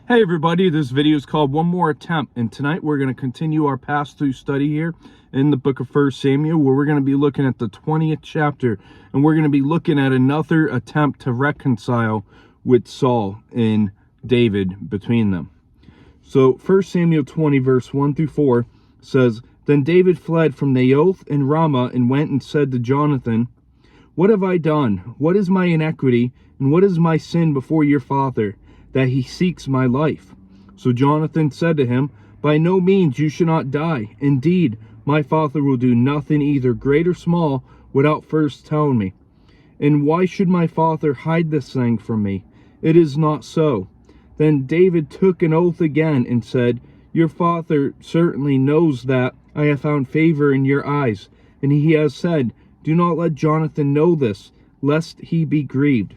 Hey everybody, this video is called One More Attempt, and tonight we're going to continue our pass-through study here in the book of 1 Samuel, where we're going to be looking at the 20th chapter, and we're going to be looking at another attempt to reconcile with Saul and David between them. So 1 Samuel 20 verse 1 through 4 says, Then David fled from Naioth and Ramah and went and said to Jonathan, What have I done? What is my iniquity, and what is my sin before your father, that he seeks my life? So Jonathan said to him, By no means you shall not die. Indeed, my father will do nothing either great or small without first telling me. And why should my father hide this thing from me? It is not so. Then David took an oath again and said, Your father certainly knows that I have found favor in your eyes. And he has said, Do not let Jonathan know this, lest he be grieved.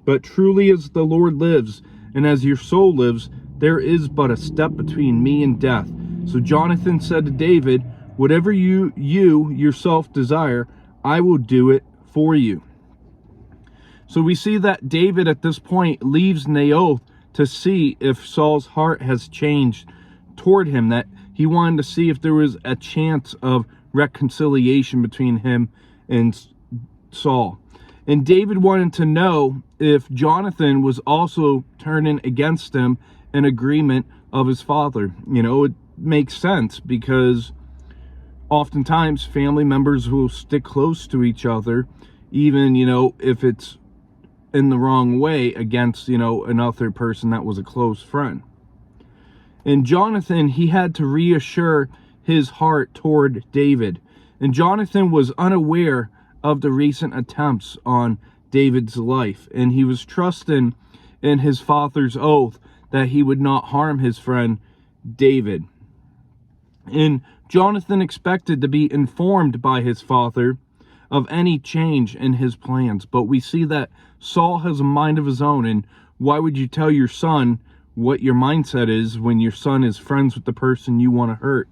But truly as the Lord lives, and as your soul lives, there is but a step between me and death. So Jonathan said to David, Whatever you yourself desire, I will do it for you. So we see that David at this point leaves Naioth to see if Saul's heart has changed toward him, that he wanted to see if there was a chance of reconciliation between him and Saul. And David wanted to know if Jonathan was also turning against him in agreement of his father. You know, it makes sense because oftentimes family members will stick close to each other, even, if it's in the wrong way against, another person that was a close friend. And Jonathan, he had to reassure his heart toward David. And Jonathan was unaware of the recent attempts on David's life, and he was trusting in his father's oath that he would not harm his friend David. And Jonathan expected to be informed by his father of any change in his plans, but we see that Saul has a mind of his own, and why would you tell your son what your mindset is when your son is friends with the person you want to hurt?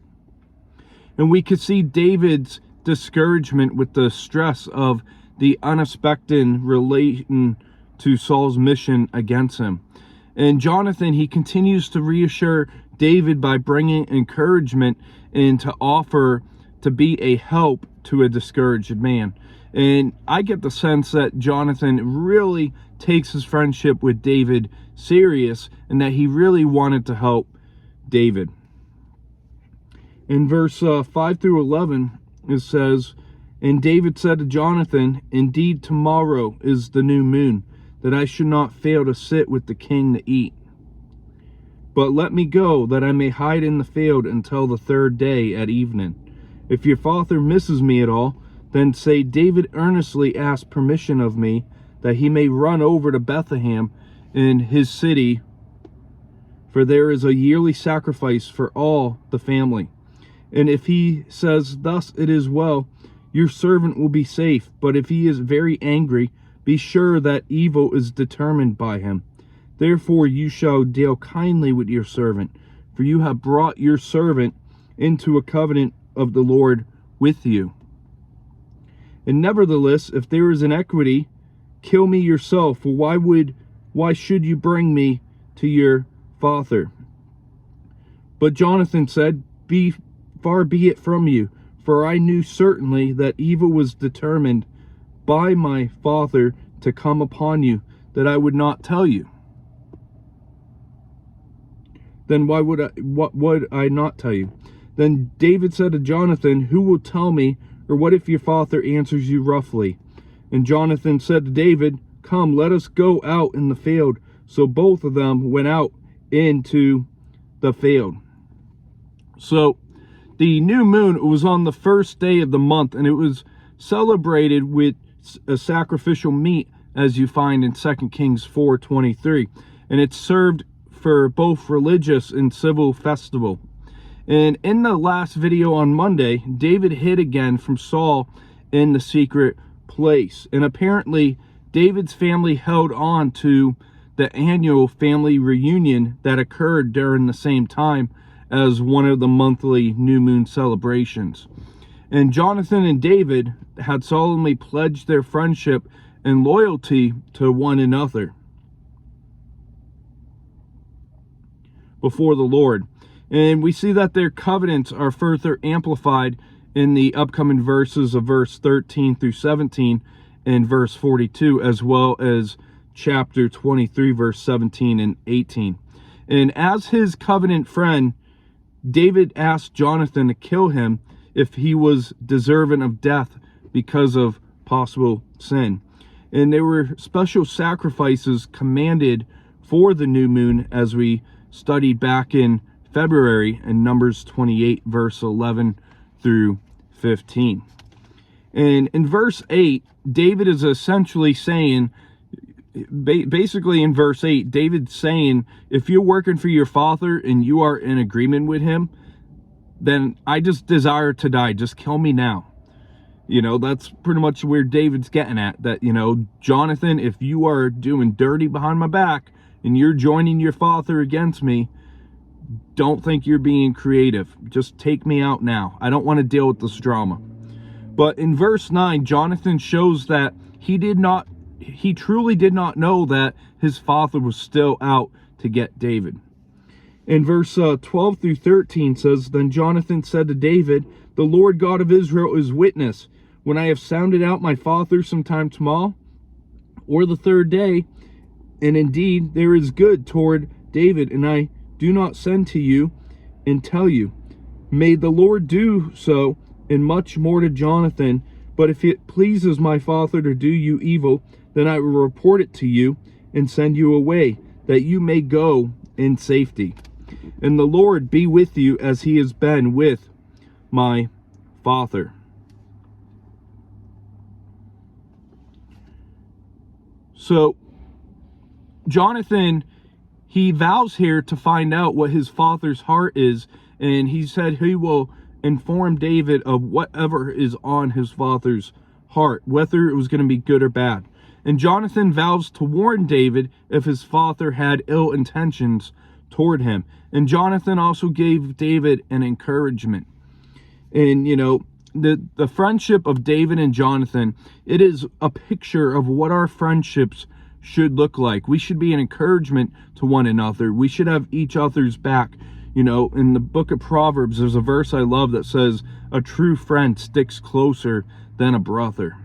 And we could see David's discouragement with the stress of the unexpected relating to Saul's mission against him. And Jonathan, he continues to reassure David by bringing encouragement and to offer to be a help to a discouraged man. And I get the sense that Jonathan really takes his friendship with David serious, and that he really wanted to help David. In verse 5 through 11, it says, And David said to Jonathan, Indeed, tomorrow is the new moon, that I should not fail to sit with the king to eat. But let me go, that I may hide in the field until the third day at evening. If your father misses me at all, then say, David earnestly asked permission of me, that he may run over to Bethlehem in his city, for there is a yearly sacrifice for all the family. And if he says, Thus it is well, your servant will be safe. But if he is very angry, be sure that evil is determined by him. Therefore you shall deal kindly with your servant, for you have brought your servant into a covenant of the Lord with you. And nevertheless, if there is iniquity, kill me yourself, for why should you bring me to your father? But Jonathan said, Far be it from you, for I knew certainly that evil was determined by my father to come upon you, that I would not tell you. Then what would I not tell you? Then David said to Jonathan, Who will tell me, or what if your father answers you roughly? And Jonathan said to David, Come, let us go out in the field. So both of them went out into the field. So the new moon was on the first day of the month, and it was celebrated with a sacrificial meat, as you find in 2 Kings 4:23. And it's served for both religious and civil festival. And in the last video on Monday, David hid again from Saul in the secret place. And apparently, David's family held on to the annual family reunion that occurred during the same time as one of the monthly new moon celebrations. And Jonathan and David had solemnly pledged their friendship and loyalty to one another. before the Lord. And we see that their covenants are further amplified in the upcoming verses of verse 13 through 17 and verse 42, as well as chapter 23, verse 17 and 18. And as his covenant friend, David asked Jonathan to kill him if he was deserving of death because of possible sin. And there were special sacrifices commanded for the new moon, as we studied back in February in Numbers 28, verse 11 through 15. And in verse 8, David is essentially saying, basically in verse 8, David's saying, if you're working for your father and you are in agreement with him, then I just desire to die. Just kill me now. That's pretty much where David's getting at. That, Jonathan, if you are doing dirty behind my back and you're joining your father against me, don't think you're being creative. Just take me out now. I don't want to deal with this drama. But in verse 9, Jonathan shows that he truly did not know that his father was still out to get David. In verse 12 through 13 says, Then Jonathan said to David, The Lord God of Israel is witness. When I have sounded out my father sometime tomorrow, or the third day, and indeed there is good toward David, and I do not send to you and tell you. May the Lord do so, and much more to Jonathan. But if it pleases my father to do you evil, then I will report it to you and send you away, that you may go in safety. And the Lord be with you as he has been with my father. So, Jonathan, he vows here to find out what his father's heart is, and he said he will inform David of whatever is on his father's heart, whether it was going to be good or bad. And Jonathan vows to warn David if his father had ill intentions toward him. And Jonathan also gave David an encouragement. And, the friendship of David and Jonathan, it is a picture of what our friendships should look like. We should be an encouragement to one another. We should have each other's back. In the book of Proverbs, there's a verse I love that says, a true friend sticks closer than a brother.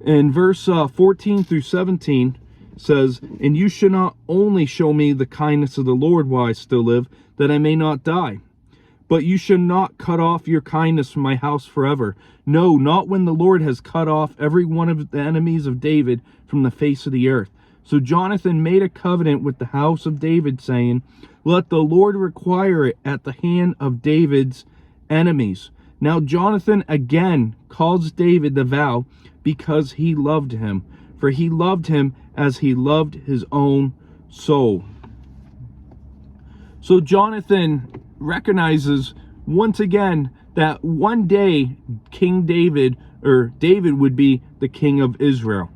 In verse 14 through 17 says, And you should not only show me the kindness of the Lord while I still live, that I may not die, but you should not cut off your kindness from my house forever. No, not when the Lord has cut off every one of the enemies of David from the face of the earth. So Jonathan made a covenant with the house of David, saying, Let the Lord require it at the hand of David's enemies. Now Jonathan again calls David the vow because he loved him, for he loved him as he loved his own soul. So Jonathan recognizes once again that one day King David, or David, would be the king of Israel.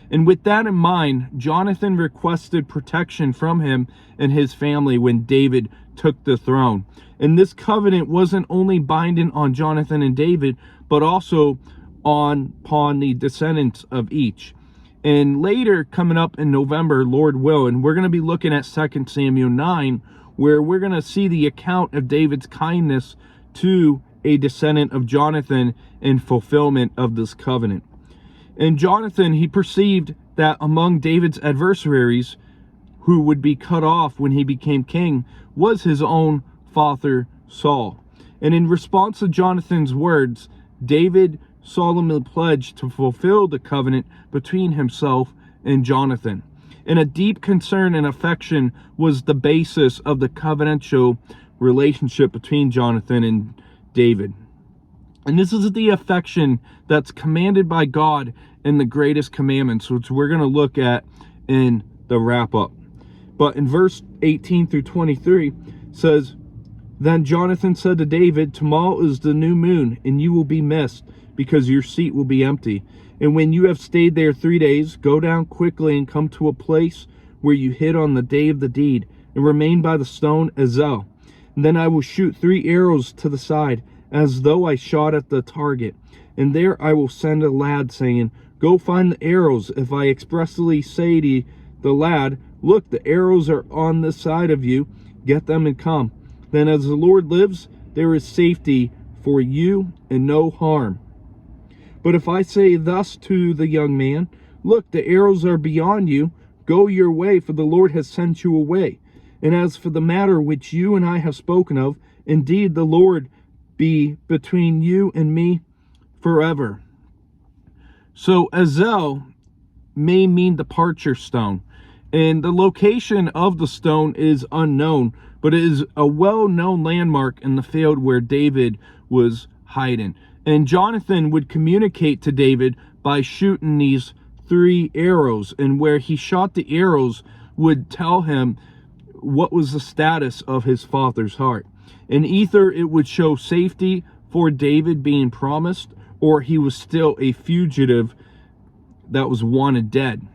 And with that in mind, Jonathan requested protection from him and his family when David took the throne. And this covenant wasn't only binding on Jonathan and David, but also upon the descendants of each. And later, coming up in November, Lord willing, we're going to be looking at 2 Samuel 9, where we're going to see the account of David's kindness to a descendant of Jonathan in fulfillment of this covenant. And Jonathan, he perceived that among David's adversaries, who would be cut off when he became king, was his own father Saul. And in response to Jonathan's words, David solemnly pledged to fulfill the covenant between himself and Jonathan. And a deep concern and affection was the basis of the covenantal relationship between Jonathan and David. And this is the affection that's commanded by God in the greatest commandments, which we're going to look at in the wrap-up. But in verse 18 through 23 says, Then Jonathan said to David, Tomorrow is the new moon, and you will be missed, because your seat will be empty. And when you have stayed there 3 days, go down quickly and come to a place where you hid on the day of the deed, and remain by the stone Ezel. And then I will shoot 3 arrows to the side, as though I shot at the target. And there I will send a lad, saying, Go find the arrows. If I expressly say to the lad, Look, the arrows are on this side of you, Get them and come. Then as the Lord lives, there is safety for you and no harm. But if I say thus to the young man, look, the arrows are beyond you, go your way, for the Lord has sent you away. And as for the matter which you and I have spoken of, indeed the Lord be between you and me forever. So Azel may mean departure stone, and the location of the stone is unknown, but it is a well-known landmark in the field where David was hiding. And Jonathan would communicate to David by shooting these 3 arrows, and where he shot the arrows would tell him what was the status of his father's heart. And either it would show safety for David being promised, or he was still a fugitive that was wanted dead.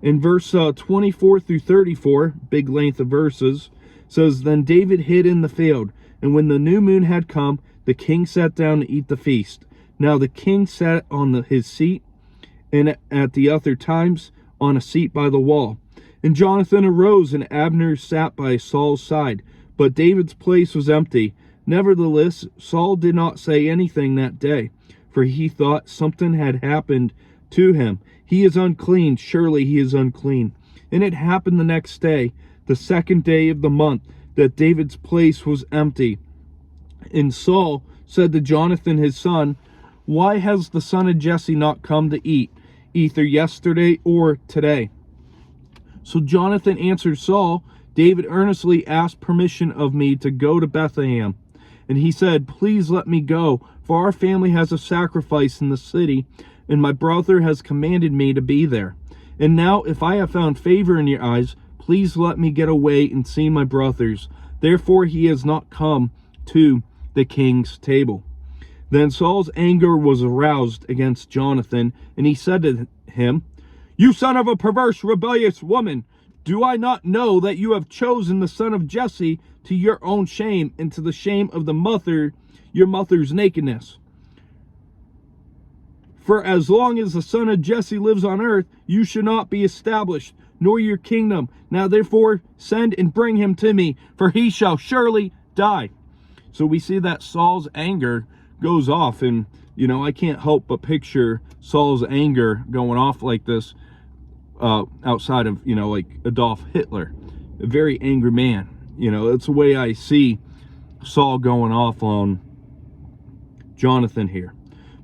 In verse 24 through 34, big length of verses, says, Then David hid in the field, and when the new moon had come, the king sat down to eat the feast. Now the king sat on his seat, and at the other times on a seat by the wall. And Jonathan arose, and Abner sat by Saul's side, but David's place was empty. Nevertheless, Saul did not say anything that day, for he thought something had happened to him. He is unclean, surely he is unclean. And it happened the next day, the 2nd day of the month, that David's place was empty. And Saul said to Jonathan his son, Why has the son of Jesse not come to eat, either yesterday or today? So Jonathan answered Saul, David earnestly asked permission of me to go to Bethlehem. And he said, Please let me go, for our family has a sacrifice in the city, and my brother has commanded me to be there. And now, if I have found favor in your eyes, please let me get away and see my brothers. Therefore he has not come to the king's table. Then Saul's anger was aroused against Jonathan, and he said to him, You son of a perverse, rebellious woman, do I not know that you have chosen the son of Jesse to your own shame and to the shame of your mother's nakedness? For as long as the son of Jesse lives on earth, you should not be established, nor your kingdom. Now therefore send and bring him to me, for he shall surely die. So we see that Saul's anger goes off, and I can't help but picture Saul's anger going off like this outside of like Adolf Hitler, a very angry man. That's the way I see Saul going off on Jonathan here.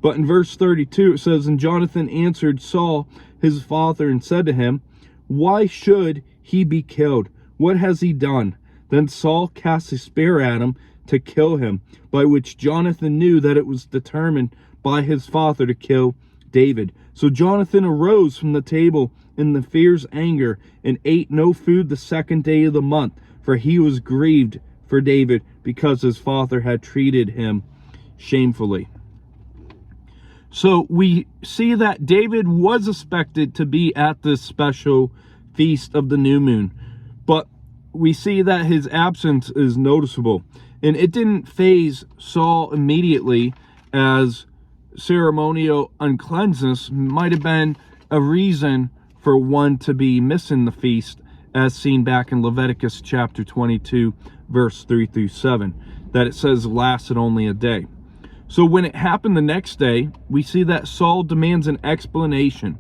But in verse 32 it says, And Jonathan answered Saul his father and said to him, Why should he be killed? What has he done? Then Saul cast a spear at him to kill him, by which Jonathan knew that it was determined by his father to kill David. So Jonathan arose from the table in the fierce anger, and ate no food the 2nd day of the month, for he was grieved for David, because his father had treated him shamefully. So we see that David was expected to be at this special feast of the new moon, but we see that his absence is noticeable. And it didn't faze Saul immediately, as ceremonial uncleanness might have been a reason for one to be missing the feast, as seen back in Leviticus chapter 22, verse 3 through 7, that it says lasted only a day. So when it happened the next day, we see that Saul demands an explanation.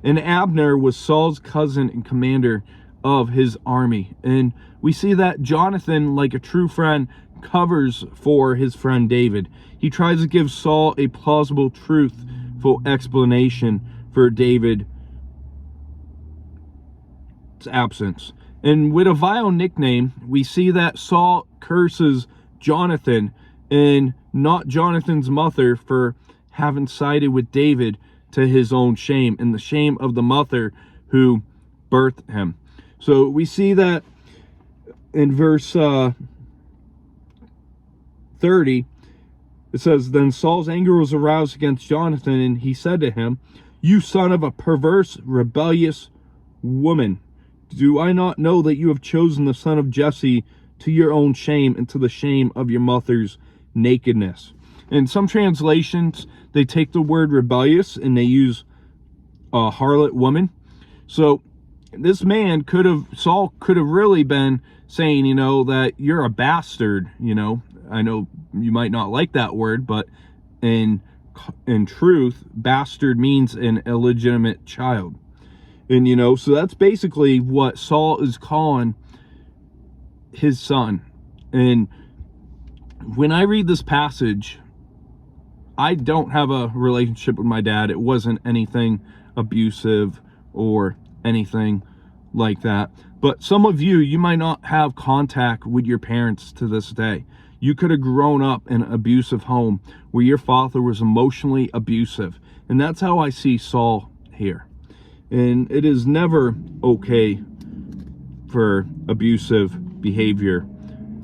And Abner was Saul's cousin and commander of his army. And we see that Jonathan, like a true friend, covers for his friend David. He tries to give Saul a plausible, truthful explanation for David's absence. And with a vile nickname, we see that Saul curses Jonathan and not Jonathan's mother for having sided with David to his own shame and the shame of the mother who birthed him. So we see that in verse 30, it says, Then Saul's anger was aroused against Jonathan, and he said to him, You son of a perverse, rebellious woman, do I not know that you have chosen the son of Jesse to your own shame and to the shame of your mother's nakedness? In some translations, they take the word rebellious and they use a harlot woman. So Saul could have really been saying, that you're a bastard. I know you might not like that word, but in truth, bastard means an illegitimate child. And, so that's basically what Saul is calling his son. And when I read this passage, I don't have a relationship with my dad. It wasn't anything abusive or anything like that. But some of you might not have contact with your parents to this day. You could have grown up in an abusive home where your father was emotionally abusive. And that's how I see Saul here. And it is never okay for abusive behavior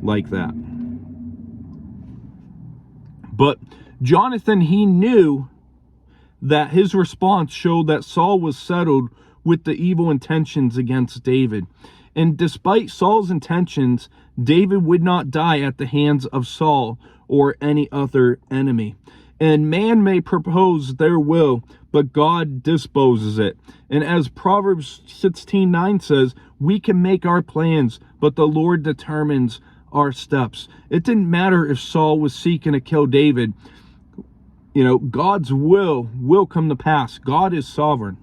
like that. But Jonathan, he knew that his response showed that Saul was settled with the evil intentions against David. And despite Saul's intentions, David would not die at the hands of Saul or any other enemy. And man may propose their will, but God disposes it. And as Proverbs 16:9 says, we can make our plans, but the Lord determines our steps. It didn't matter if Saul was seeking to kill David. God's will come to pass. God is sovereign.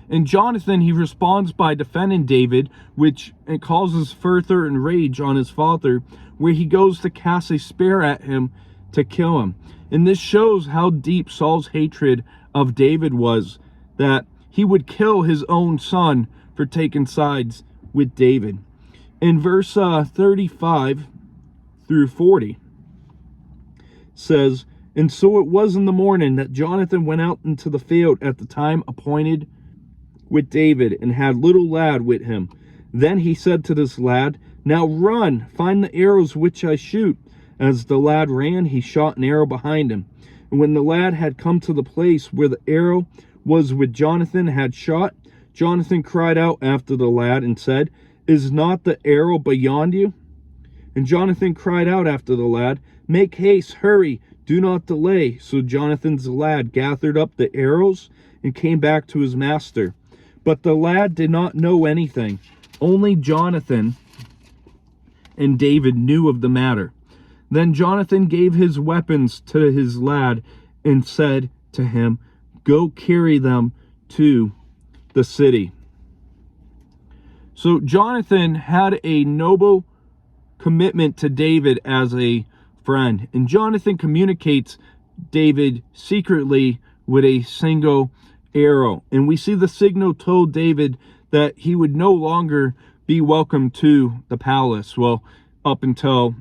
And Jonathan, he responds by defending David, which it causes further enrage on his father, where he goes to cast a spear at him to kill him. And this shows how deep Saul's hatred of David was, that he would kill his own son for taking sides with David. In verse 35 through 40 says, "And so it was in the morning that Jonathan went out into the field at the time appointed with David, and had little lad with him. Then he said to this lad, Now run, find the arrows which I shoot. As the lad ran, he shot an arrow behind him. And when the lad had come to the place where the arrow was which Jonathan had shot, Jonathan cried out after the lad and said, Is not the arrow beyond you? And Jonathan cried out after the lad, Make haste, hurry, do not delay. So Jonathan's lad gathered up the arrows and came back to his master. But the lad did not know anything. Only Jonathan and David knew of the matter. Then Jonathan gave his weapons to his lad and said to him, Go carry them to the city. So Jonathan had a noble commitment to David as a friend. And Jonathan communicates David secretly with a single arrow. And we see the signal told David that he would no longer be welcome to the palace. Well, up until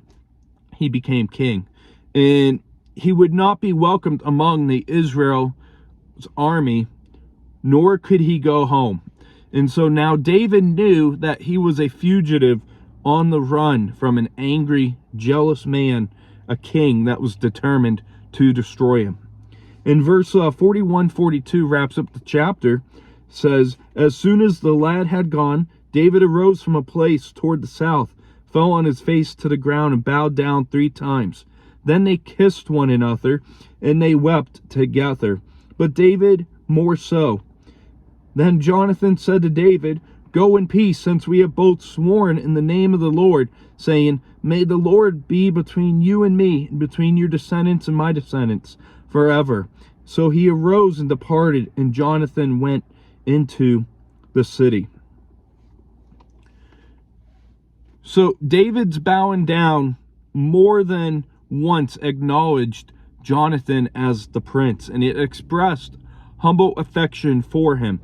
he became king. And he would not be welcomed among the Israel's army, nor could he go home. And so now David knew that he was a fugitive on the run from an angry, jealous man, a king that was determined to destroy him. In verse 41-42 wraps up the chapter, says, As soon as the lad had gone, David arose from a place toward the south, fell on his face to the ground, and bowed down 3 times. Then they kissed one another, and they wept together, but David more so. Then Jonathan said to David, Go in peace, since we have both sworn in the name of the Lord, saying, May the Lord be between you and me, and between your descendants and my descendants, forever. So he arose and departed, and Jonathan went into the city. So David's bowing down more than once acknowledged Jonathan as the prince, and it expressed humble affection for him.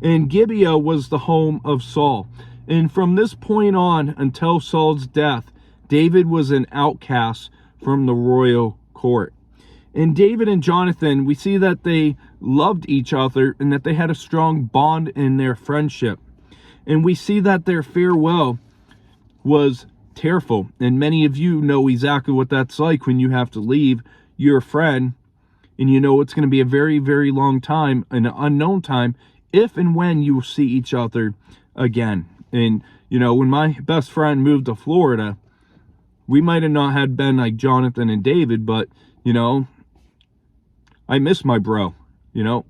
And Gibeah was the home of Saul. And from this point on until Saul's death, David was an outcast from the royal court. And David and Jonathan, we see that they loved each other and that they had a strong bond in their friendship. And we see that their farewell was tearful. And many of you know exactly what that's like when you have to leave your friend and you know it's going to be a very, very long time, an unknown time, if and when you will see each other again. And, when my best friend moved to Florida, we might have not had been like Jonathan and David, but, I miss my bro, and,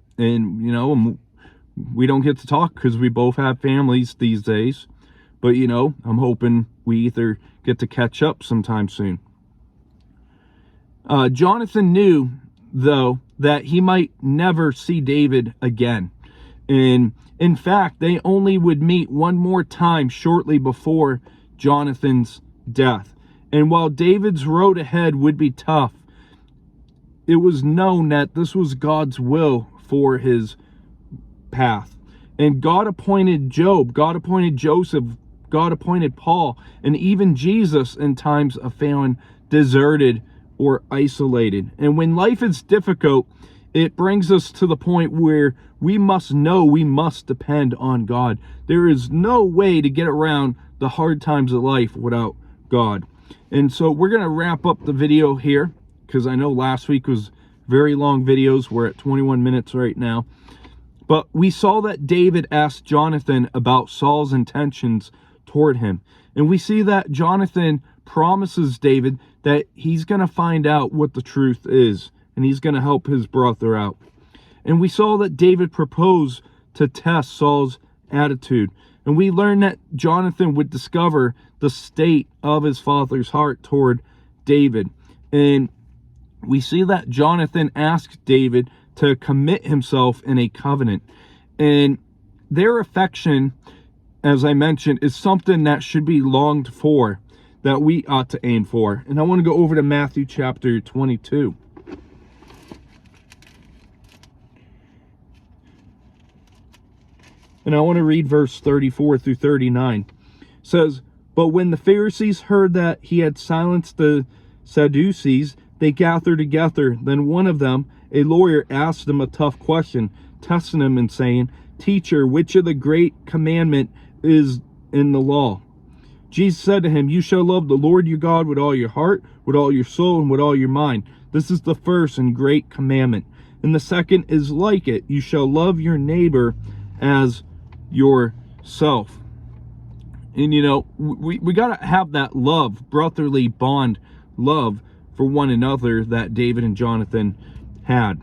we don't get to talk because we both have families these days. But, you know, I'm hoping we either get to catch up sometime soon. Jonathan knew, though, that he might never see David again. And in fact, they only would meet one more time shortly before Jonathan's death. And while David's road ahead would be tough, it was known that this was God's will for his path. And God appointed Job, God appointed Joseph, God appointed Paul, and even Jesus in times of failing, deserted or isolated. And when life is difficult, it brings us to the point where we must know we must depend on God. There is no way to get around the hard times of life without God. And so we're going to wrap up the video here, because I know last week was very long videos. We're at 21 minutes right now. But we saw that David asked Jonathan about Saul's intentions toward him. And we see that Jonathan promises David that he's going to find out what the truth is, and he's going to help his brother out. And we saw that David proposed to test Saul's attitude. And we learned that Jonathan would discover the state of his father's heart toward David. And we see that Jonathan asked David to commit himself in a covenant. And their affection, as I mentioned, is something that should be longed for, that we ought to aim for. And I want to go over to Matthew chapter 22. And I want to read verse 34 through 39. It says, "But when the Pharisees heard that he had silenced the Sadducees, they gathered together. Then one of them, a lawyer, asked him a tough question, testing him and saying, 'Teacher, which of the great commandment is in the law?' Jesus said to him, 'You shall love the Lord your God with all your heart, with all your soul, and with all your mind. This is the first and great commandment. And the second is like it. You shall love your neighbor as yourself.'" And you know, we got to have that love, brotherly bond love for one another that David and Jonathan had.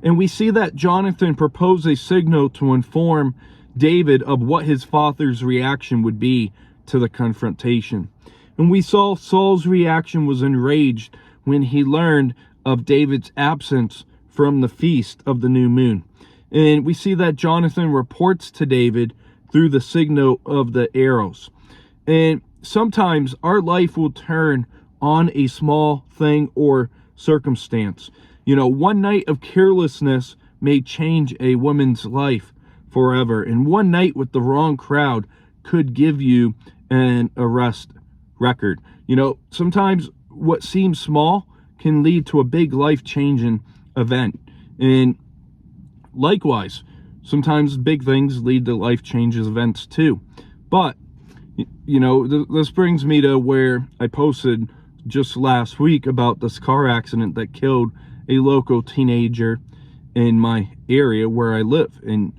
And we see that Jonathan proposed a signal to inform David of what his father's reaction would be to the confrontation. And we saw Saul's reaction was enraged when he learned of David's absence from the feast of the new moon. And we see that Jonathan reports to David through the signal of the arrows. And sometimes our life will turn on a small thing or circumstance. You know, one night of carelessness may change a woman's life forever. And one night with the wrong crowd could give you an arrest record. You know, sometimes what seems small can lead to a big life-changing event. And likewise, sometimes big things lead to life-changing events too. But, you know, this brings me to where I posted just last week about this car accident that killed a local teenager in my area where I live. And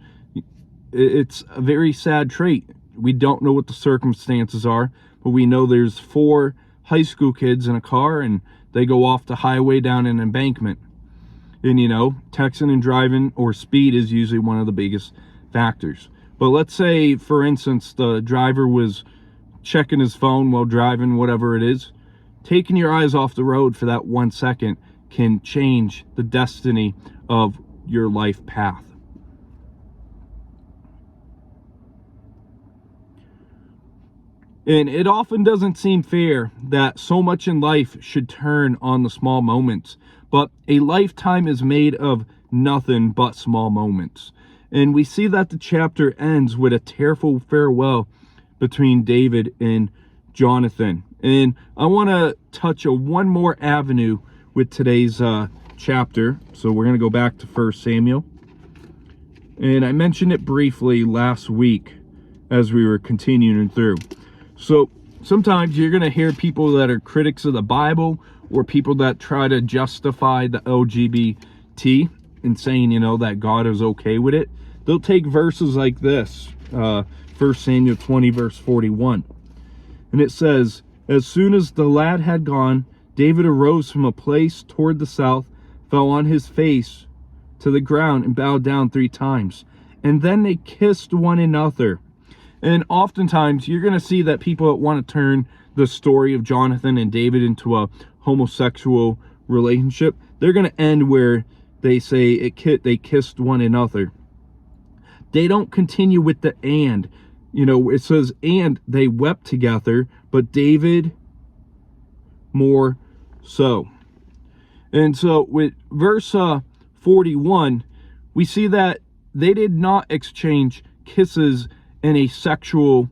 it's a very sad trait. We don't know what the circumstances are, but we know there's 4 high school kids in a car and they go off the highway down an embankment. And, you know, texting and driving or speed is usually one of the biggest factors. But let's say, for instance, the driver was checking his phone while driving, whatever it is. Taking your eyes off the road for that 1 second can change the destiny of your life path. And it often doesn't seem fair that so much in life should turn on the small moments. But a lifetime is made of nothing but small moments. And we see that the chapter ends with a tearful farewell between David and Jonathan. And I want to touch on one more avenue with today's chapter. So we're going to go back to 1 Samuel. And I mentioned it briefly last week as we were continuing through. So sometimes you're going to hear people that are critics of the Bible or people that try to justify the LGBT and saying, you know, that God is okay with it. They'll take verses like this, 1 Samuel 20, verse 41. And it says, "As soon as the lad had gone, David arose from a place toward the south, fell on his face to the ground and bowed down 3 times. And then they kissed one another. And oftentimes you're going to see that people that want to turn the story of Jonathan and David into a homosexual relationship, they're going to end where they say they kissed one another. They don't continue with the and. You know, it says, and they wept together, but David more so. And so with verse 41, we see that they did not exchange kisses in a sexual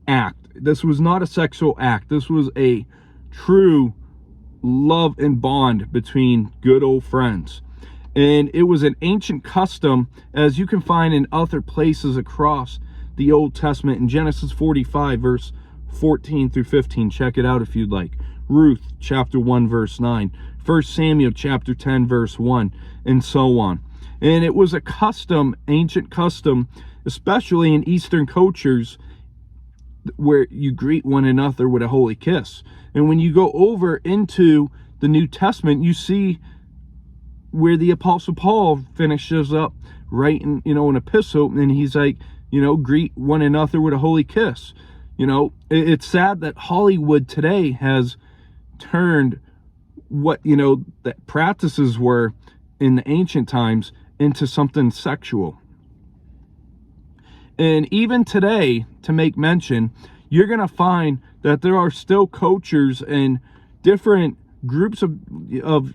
act. This was not a sexual act. This was a true love and bond between good old friends. And it was an ancient custom, as you can find in other places across the Old Testament. In Genesis 45, verse 14 through 15. Check it out if you'd like. Ruth, chapter 1, verse 9. 1 Samuel, chapter 10, verse 1, and so on. And it was a custom, ancient custom, especially in Eastern cultures, where you greet one another with a holy kiss. And when you go over into the New Testament, you see where the Apostle Paul finishes up writing, an epistle, and he's like, greet one another with a holy kiss. It's sad that Hollywood today has turned what, the practices were in the ancient times into something sexual. And even today, to make mention, you're going to find that there are still cultures and different groups of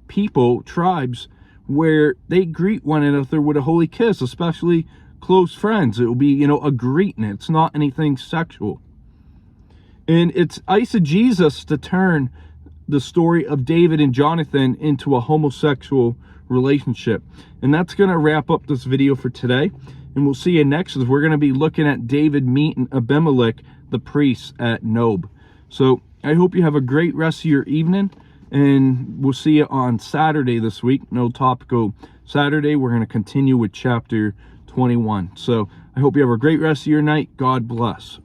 people, tribes, where they greet one another with a holy kiss, especially close friends. It will be, a greeting. It's not anything sexual. And it's eisegesis to turn the story of David and Jonathan into a homosexual relationship. And that's going to wrap up this video for today. And we'll see you next, as we're going to be looking at David meeting Abimelech, the priest, at Nob. So I hope you have a great rest of your evening. And we'll see you on Saturday this week. No topical Saturday. We're going to continue with chapter 21. So I hope you have a great rest of your night. God bless.